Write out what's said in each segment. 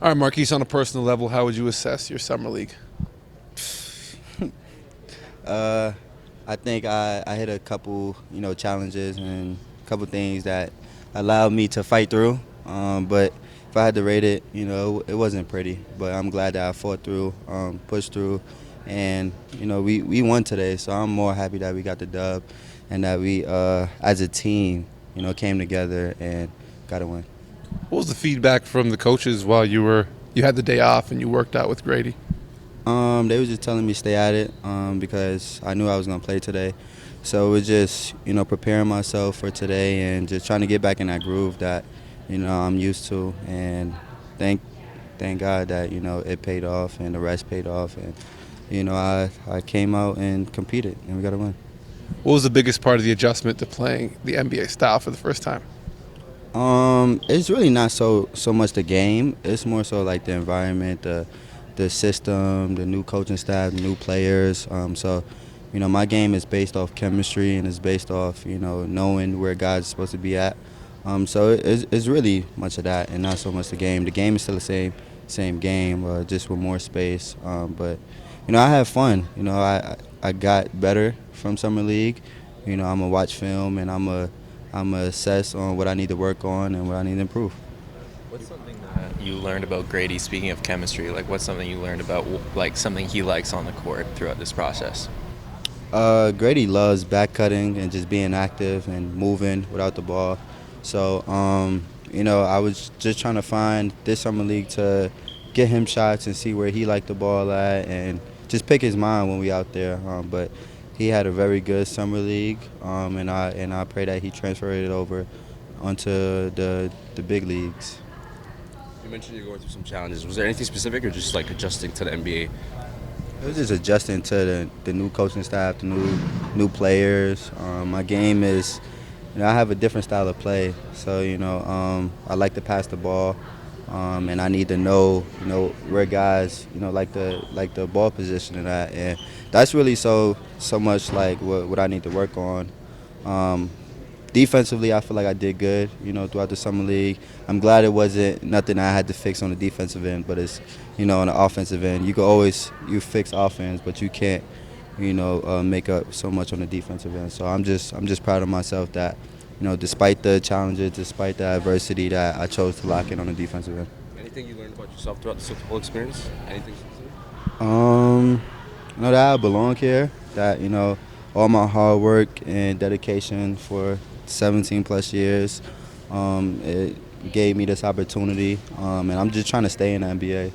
All right, Marquise, on a personal level, how would you assess your summer league? Uh, I think I hit a couple, challenges and a couple things that allowed me to fight through. But if I had to rate it, it wasn't pretty. But I'm glad that I fought through, pushed through, and we won today. So I'm more happy that we got the dub, and that we, as a team, came together and got a win. What was the feedback from the coaches while you had the day off and you worked out with Gradey? They were just telling me stay at it because I knew I was gonna play today. So it was just preparing myself for today and just trying to get back in that groove that I'm used to. And thank thank God that it paid off and the rest paid off. And I came out and competed and we got a win. What was the biggest part of the adjustment to playing the NBA style for the first time? It's really not so much the game. It's more so like the environment, the system, the new coaching staff, the new players. My game is based off chemistry and it's based off knowing where guys are supposed to be at. It's really much of that and not so much the game. The game is still the same game, just with more space. But I have fun. I got better from summer league. I'm gonna watch film and I'm gonna assess on what I need to work on and what I need to improve. What's something that you learned about Gradey, speaking of chemistry? Like, what's something you learned about, like, something he likes on the court throughout this process? Grady loves back cutting and just being active and moving without the ball. So, I was just trying to find this summer league to get him shots and see where he liked the ball at and just pick his mind when we out there. But he had a very good summer league, and I pray that he transferred it over onto the big leagues. You mentioned you're going through some challenges. Was there anything specific or just like adjusting to the NBA? It was just adjusting to the new coaching staff, the new players. My game is, I have a different style of play. So I like to pass the ball, and I need to know where guys like the ball positioning at, and that's really so much like what I need to work on. Defensively, I feel like I did good, throughout the summer league. I'm glad it wasn't nothing I had to fix on the defensive end, but it's, on the offensive end. You fix offense, but you can't, make up so much on the defensive end. So I'm just proud of myself that, despite the challenges, despite the adversity, that I chose to lock in on the defensive end. Anything you learned about yourself throughout this whole experience? Anything specific? That I belong here, that, all my hard work and dedication for 17 plus years, it gave me this opportunity, and I'm just trying to stay in the NBA.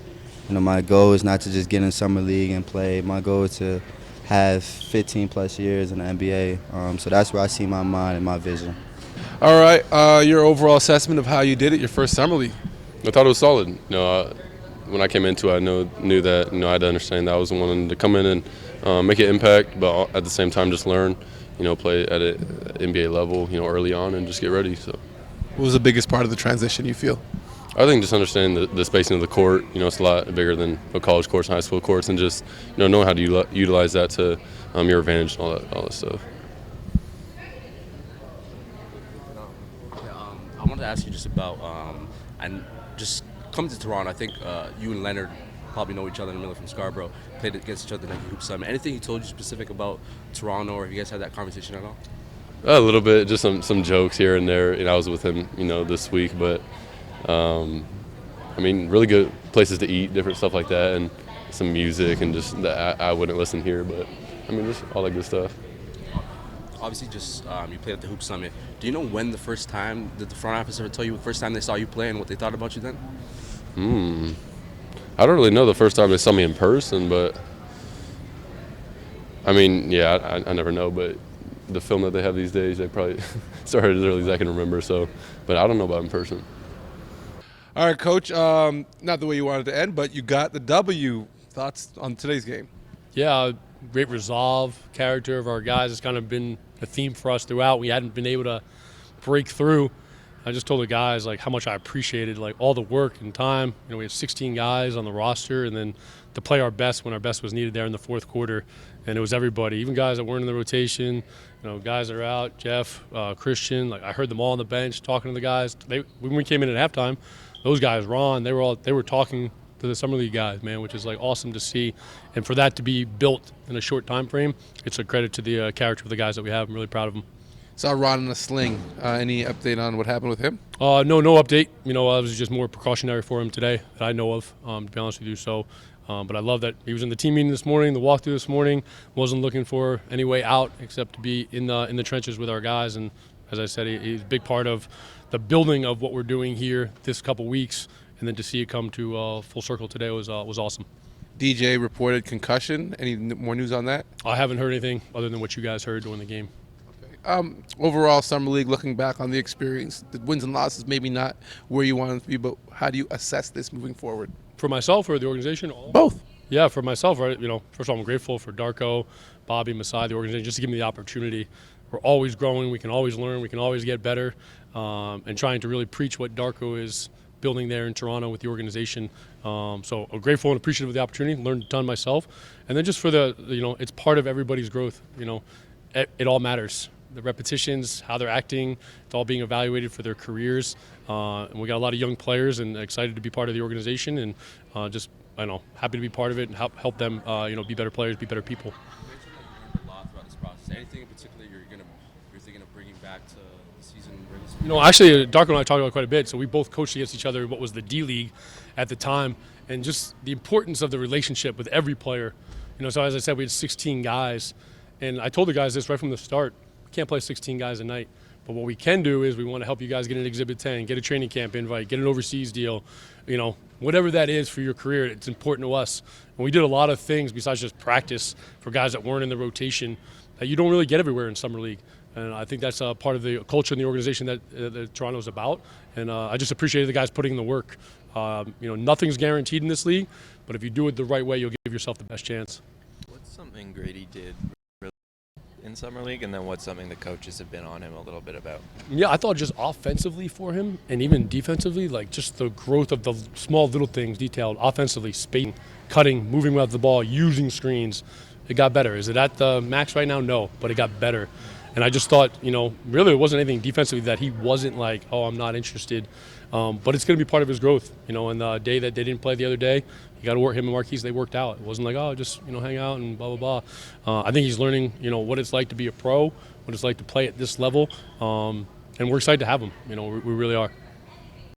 My goal is not to just get in summer league and play. My goal is to have 15 plus years in the NBA. So that's where I see my mind and my vision. All right, your overall assessment of how you did it your first summer league? I thought it was solid. When I came into it, I knew that I had to understand that I was wanting to come in and make an impact, but at the same time just learn, play at an NBA level, early on and just get ready. So, What was the biggest part of the transition you feel? I think just understanding the spacing of the court. It's a lot bigger than a college courts and high school courts, and just know how to utilize that to your advantage and all that stuff. I wanted to ask you just about and just come to Toronto. I think you and Leonard probably know each other in the middle from Scarborough. Played against each other in the Hoop Summit. Anything he told you specific about Toronto, or have you guys had that conversation at all? A little bit, just some jokes here and there. I was with him, this week, but really good places to eat, different stuff like that, and some music and just that I wouldn't listen here, but just all that good stuff. Obviously, just you played at the Hoop Summit. Do you know when the first time did the front office ever tell you the first time they saw you play and what they thought about you then? I don't really know the first time they saw me in person, but I never know. But the film that they have these days, they probably started as early as I can remember. So, but I don't know about in person. All right, Coach, not the way you wanted to end, but you got the W. Thoughts on today's game? Yeah, great resolve, character of our guys has kind of been a theme for us throughout. We hadn't been able to break through. I just told the guys how much I appreciated all the work and time. We had 16 guys on the roster, and then to play our best when our best was needed there in the fourth quarter, and it was everybody, even guys that weren't in the rotation. Guys that are out, Jeff, Christian. I heard them all on the bench talking to the guys. When we came in at halftime, those guys, Ron, they were talking to the summer league guys, man, which is like awesome to see. And for that to be built in a short time frame, it's a credit to the character of the guys that we have. I'm really proud of them. Saw Ron in a sling. Any update on what happened with him? No update. It was just more precautionary for him today that I know of, to be honest with you. So, but I love that he was in the team meeting this morning, the walkthrough this morning. Wasn't looking for any way out except to be in the trenches with our guys. And as I said, he's a big part of the building of what we're doing here this couple weeks. And then to see it come to full circle today was awesome. DJ reported concussion. Any more news on that? I haven't heard anything other than what you guys heard during the game. Overall, Summer League, looking back on the experience, the wins and losses, maybe not where you wanted to be, but how do you assess this moving forward? For myself or the organization? Both. Yeah, for myself, right? First of all, I'm grateful for Darko, Bobby, Masai, the organization, just to give me the opportunity. We're always growing. We can always learn. We can always get better. And trying to really preach what Darko is building there in Toronto with the organization. So I'm grateful and appreciative of the opportunity. Learned a ton myself. And then just for it's part of everybody's growth. It all matters. The repetitions, how they're acting, it's all being evaluated for their careers. And we got a lot of young players and excited to be part of the organization and happy to be part of it and help them, be better players, be better people. You mentioned that you learned a lot throughout this process. Anything in particular you're thinking of bringing back to the season? Actually, Darko and I talked about it quite a bit. So we both coached against each other. What was the D League at the time, and just the importance of the relationship with every player. So as I said, we had 16 guys, and I told the guys this right from the start. Can't play 16 guys a night, but what we can do is we want to help you guys get an Exhibit 10, get a training camp invite, get an overseas deal, whatever that is for your career. It's important to us, and we did a lot of things besides just practice for guys that weren't in the rotation that you don't really get everywhere in summer league. And I think that's part of the culture in the organization that Toronto's about. And I just appreciated the guys putting in the work. Nothing's guaranteed in this league, but if you do it the right way, you'll give yourself the best chance. What's something Gradey did in summer league, and then what's something the coaches have been on him a little bit about? Yeah, I thought just offensively for him and even defensively, like just the growth of the small little things detailed offensively, spacing, cutting, moving without the ball, using screens. It got better. Is it at the max right now? No, but it got better. And I just thought, really it wasn't anything defensively that he wasn't like, oh, I'm not interested. But it's going to be part of his growth. And the day that they didn't play the other day, you got to work him and Markquis. They worked out. It wasn't like, oh, just hang out and blah blah blah. I think he's learning, what it's like to be a pro, what it's like to play at this level, and we're excited to have him. We really are.